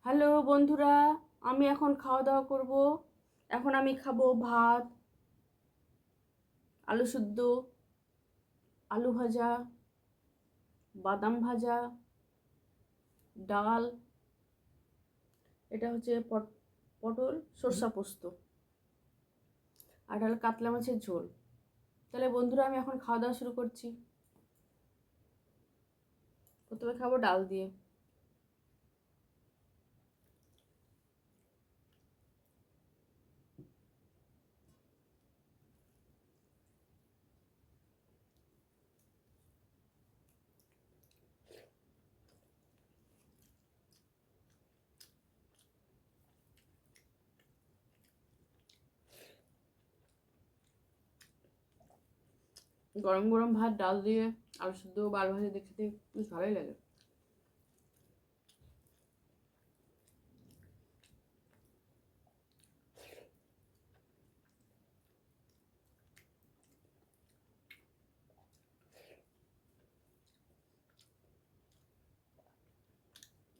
Hello বন্ধুরা, আমি এখন খাওয়া দাওয়া করব। এখন আমি খাবো ভাত, আলু সুদ্ধ, আলু ভাজা, বাদাম ভাজা, ডাল। এটা হচ্ছে পটল সর্ষা পোস্ত, আর ডাল কাতলা মাছের ঝোল। তাহলে বন্ধুরা, আমি এখন খাওয়া দাওয়া শুরু করছি। প্রথমে খাবো ডাল দিয়ে। গরম গরম ভাত, ডাল দিয়ে আলু সুদ্ধ বা আলু ভাজা দিয়ে খেতে বেশ ভালোই লাগে।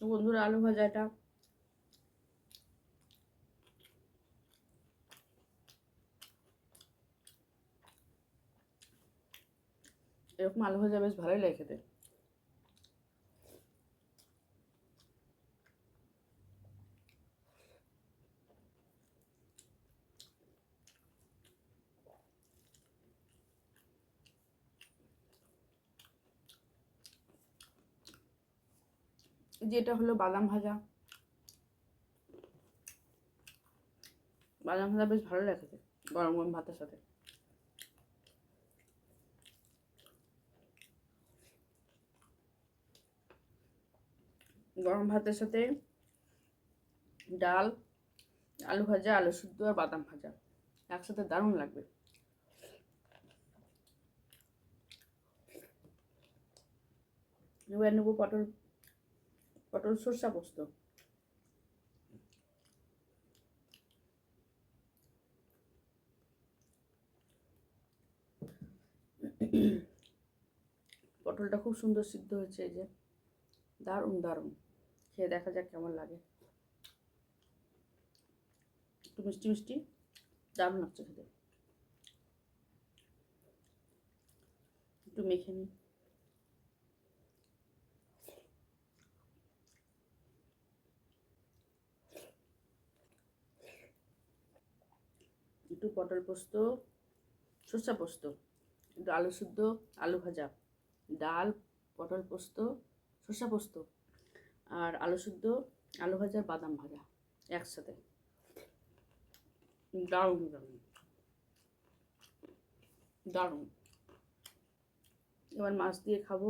তো বন্ধুরা, আলু ভাজাটা এরকম আলু ভাজা বেশ ভালোই লাগে খেতে। যেটা হলো বাদাম ভাজা, বাদাম ভাজা বেশ ভালো লাগে খেতে গরম গরম ভাতের সাথে। গরম ভাতের সাথে ডাল, আলু ভাজা, আলু সুদ্ধ আর বাদাম ভাজা একসাথে দারুণ লাগবে। এবার নেবো পটল, পটল সর্ষা পোস্ত। পটলটা খুব সুন্দর সিদ্ধ হয়েছে, এই যে দারুণ দারুণ। খেয়ে দেখা যাক কেমন লাগে। একটু মিষ্টি মিষ্টি, দারুণ লাগছে খেতে। একটু মেখে নিই। একটু পটল পোস্ত, সর্ষা পোস্ত, একটু আলু সুদ্ধ, আলু ভাজা, ডাল, পটল পোস্ত, সর্ষা পোস্ত, আর আলু সুদ্ধ, আলু ভাজা, বাদাম ভাজা একসাথে দারুণ দারুণ দারুণ। এবার মাছ দিয়ে খাবো।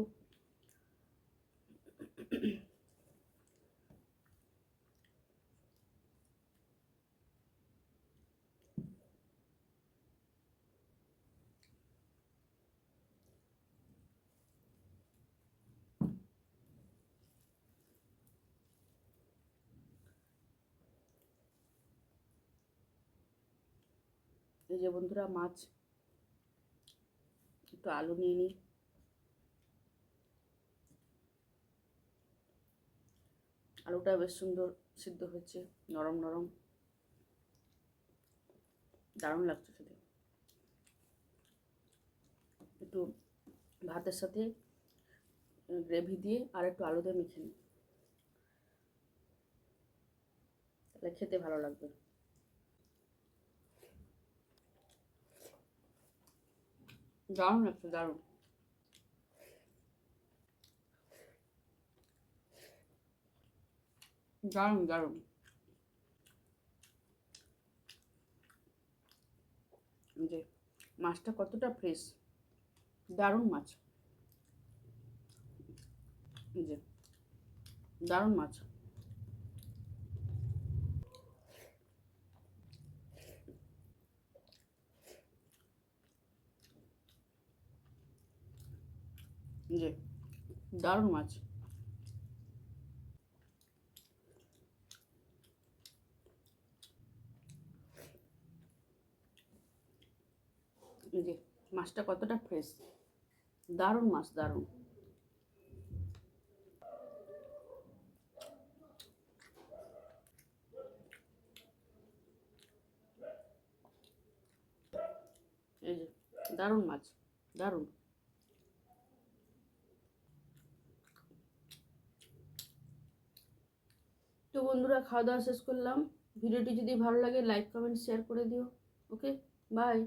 এই যে বন্ধুরা, মাছ, একটু আলু নিয়ে নিই। আলুটা বেশ সুন্দর সিদ্ধ হয়েছে, নরম নরম, দারুণ লাগছে খেতে। একটু ভাতের সাথে গ্রেভি দিয়ে আর একটু আলু দিয়ে মেখে নিই, তাহলে খেতে ভালো লাগবে। দারুণ লাগছে, দারুণ দারুণ দারুণ। যে মাছটা কতটা ফ্রেশ, দারুণ মাছ। যে দারুণ মাছ। যে দারুণ মাছ। যে মাছটা কতটা ফ্রেশ, দারুণ মাছ, দারুণ। এই যে দারুণ মাছ, দারুণ। তো বন্ধুরা, খাওয়া দাওয়া শেষ করলাম। ভিডিওটি যদি ভালো লাগে লাইক কমেন্ট শেয়ার করে দিও। ওকে, বাই।